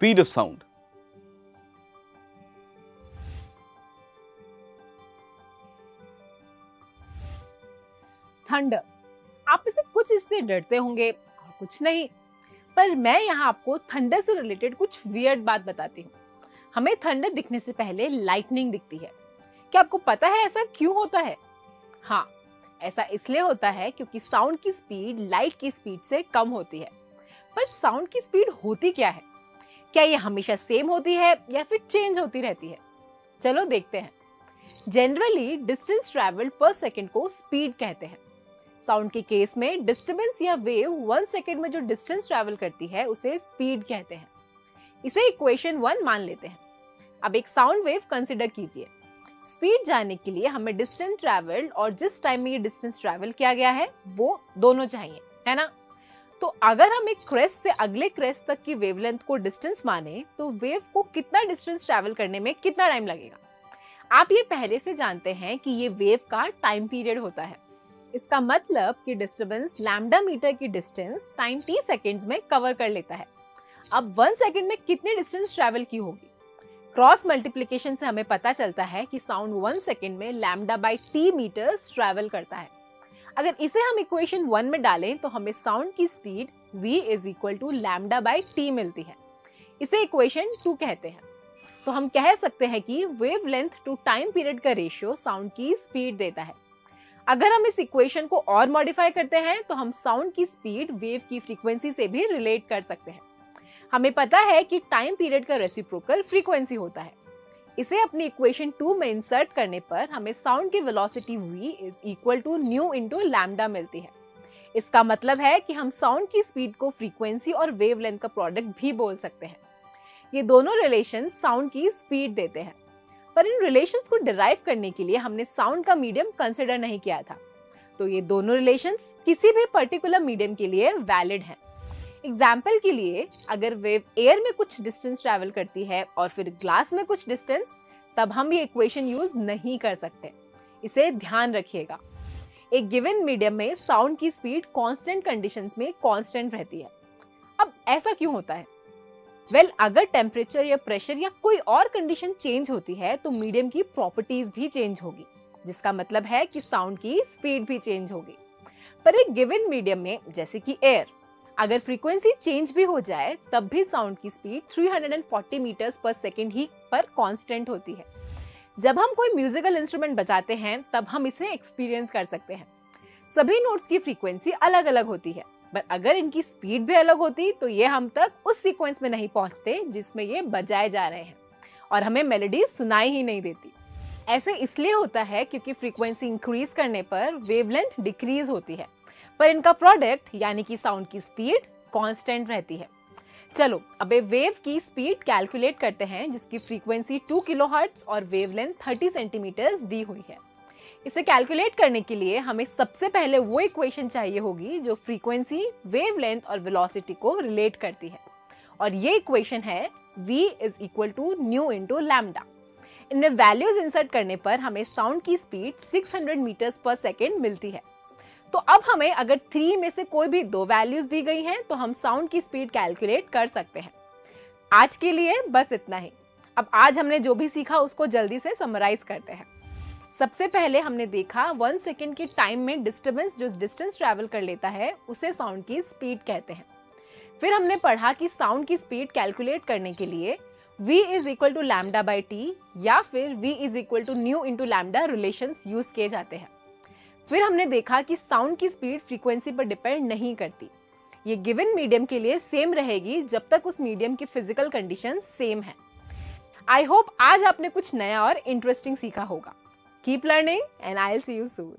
speed of sound. Thunder. आप इसे कुछ इससे डरते होंगे और कुछ नहीं, पर मैं यहाँ आपको थंडर से रिलेटेड कुछ वियर्ड बात बताती हूँ। हमें थंडर दिखने से पहले लाइटनिंग दिखती है। क्या आपको पता है ऐसा क्यों होता है? हाँ, ऐसा इसलिए होता है क्योंकि साउंड की स्पीड लाइट की स्पीड से कम होती है। पर साउंड की स्पीड होती क्या है? क्या ये हमेशा सेम होती है या फिर चेंज होती रहती है? चलो देखते हैं। जनरली डिस्टेंस ट्रैवल्ड पर सेकंड को स्पीड कहते हैं। साउंड के केस में डिस्टरबेंस या वेव 1 सेकंड में जो डिस्टेंस ट्रैवल करती है उसे स्पीड कहते हैं। इसे इक्वेशन 1 मान लेते हैं। अब एक साउंड वेव कंसिडर कीजिए। स्पीड जानने के लिए हमें डिस्टेंस ट्रैवल्ड और जिस टाइम में ये डिस्टेंस ट्रैवल किया गया है वो दोनों चाहिए, है ना? तो अगर हम एक क्रेस्ट से अगले क्रेस्ट तक की वेवलेंथ को डिस्टेंस माने तो वेव को कितना डिस्टेंस ट्रैवल करने में कितना टाइम लगेगा? आप ये पहले से जानते हैं कि ये वेव का टाइम पीरियड होता है। इसका मतलब कि डिस्टरबेंस लैम्डा मीटर की डिस्टेंस टाइम t सेकंड्स में कवर कर लेता है। अब 1 सेकंड में कितनी डिस्टेंस ट्रैवल की होगी? क्रॉस मल्टीप्लिकेशन से हमें पता चलता है कि साउंड 1 सेकंड में lambda by t metres travel करता है। अगर इसे हम इक्वेशन 1 में डालें तो हमें साउंड की speed v is equal to lambda by t मिलती है। इसे इक्वेशन 2 कहते हैं। तो हम कह सकते हैं कि wavelength to time period का रेशियो साउंड की स्पीड देता है। अगर हम इस इक्वेशन को और मॉडिफाई करते हैं तो हम साउंड की स्पीड वेव की फ्रीक्वेंसी से भी रिलेट कर सकते हैं। हमें पता है कि टाइम पीरियड का रेसिप्रोकल फ्रीक्वेंसी होता है। इसे अपनी इक्वेशन 2 में इंसर्ट करने पर हमें साउंड की velocity v is equal to nu into lambda मिलती है। इसका मतलब है कि हम साउंड की स्पीड को फ्रीक्वेंसी और वेवलेंथ का प्रोडक्ट भी बोल सकते हैं। ये दोनों रिलेशन साउंड की स्पीड देते हैं। पर इन रिलेशंस को डिराइव करने के लिए हमने साउंड का मीडियम कंसिडर नहीं किया था। तो ये दोनों रिलेशंस किसी भी पर्टिकुलर मीडियम के लिए वैलिड हैं। एग्जाम्पल के लिए अगर वेव एयर में कुछ डिस्टेंस ट्रैवल करती है और फिर ग्लास में कुछ डिस्टेंस, तब हम ये इक्वेशन यूज नहीं कर सकते। इसे ध्यान रखिएगा। एक गिवन मीडियम में साउंड की स्पीड कांस्टेंट कंडीशंस में कांस्टेंट रहती है। अब ऐसा क्यों होता है? अगर टेम्परेचर या प्रेशर या कोई और कंडीशन चेंज होती है तो मीडियम की प्रॉपर्टीज भी चेंज होगी, जिसका मतलब है कि साउंड की स्पीड भी चेंज होगी। पर एक गिवन मीडियम में जैसे कि एयर, अगर फ्रीक्वेंसी चेंज भी हो जाए तब भी साउंड की स्पीड 340 मीटर्स पर सेकेंड ही पर कांस्टेंट होती है। जब हम कोई म्यूजिकल इंस्ट्रूमेंट बजाते हैं तब हम इसे एक्सपीरियंस कर सकते हैं। सभी नोट्स की फ्रीक्वेंसी अलग अलग होती है, पर अगर इनकी स्पीड भी अलग होती तो ये हम तक उस सीक्वेंस में नहीं पहुंचते जिसमें ये बजाए जा रहे हैं और हमें मेलोडी सुनाई ही नहीं देती। ऐसे इसलिए होता है क्योंकि फ्रीक्वेंसी इंक्रीज करने पर वेवलेंथ डिक्रीज होती है, पर इनका प्रोडक्ट यानी कि साउंड की स्पीड कांस्टेंट रहती है। चलो अब वेव की स्पीड कैलकुलेट करते हैं जिसकी फ्रीक्वेंसी 2 किलोहर्ट्ज और वेवलेंथ 30 सेंटीमीटर्स दी हुई है। इसे कैलकुलेट करने के लिए हमें सबसे पहले वो इक्वेशन चाहिए होगी जो फ्रीक्वेंसी, वेवलेंथ और वेलोसिटी को रिलेट करती है, और ये इक्वेशन है v is equal to nu into lambda. इनमें वैल्यूज इंसर्ट करने पर हमें साउंड की स्पीड 600 मीटर्स पर सेकेंड मिलती है। तो अब हमें अगर 3 में से कोई भी 2 वैल्यूज दी गई हैं तो हम साउंड की स्पीड कैलकुलेट कर सकते हैं। आज के लिए बस इतना ही। अब आज हमने जो भी सीखा उसको जल्दी से समराइज करते हैं। सबसे पहले हमने देखा 1 सेकेंड के टाइम में डिस्टरबेंस जो डिस्टेंस ट्रैवल कर लेता है उसे साउंड की स्पीड कहते हैं। फिर हमने पढ़ा कि साउंड की स्पीड कैलकुलेट करने के लिए v is equal to lambda by t या फिर v is equal to nu into lambda relations use किए जाते हैं। फिर हमने देखा कि साउंड की स्पीड फ्रीक्वेंसी पर डिपेंड नहीं करती। ये गिवन मीडियम के लिए सेम रहेगी जब तक उस मीडियम की फिजिकल कंडीशन सेम है। आई होप आज आपने कुछ नया और इंटरेस्टिंग सीखा होगा। Keep learning and I'll see you soon.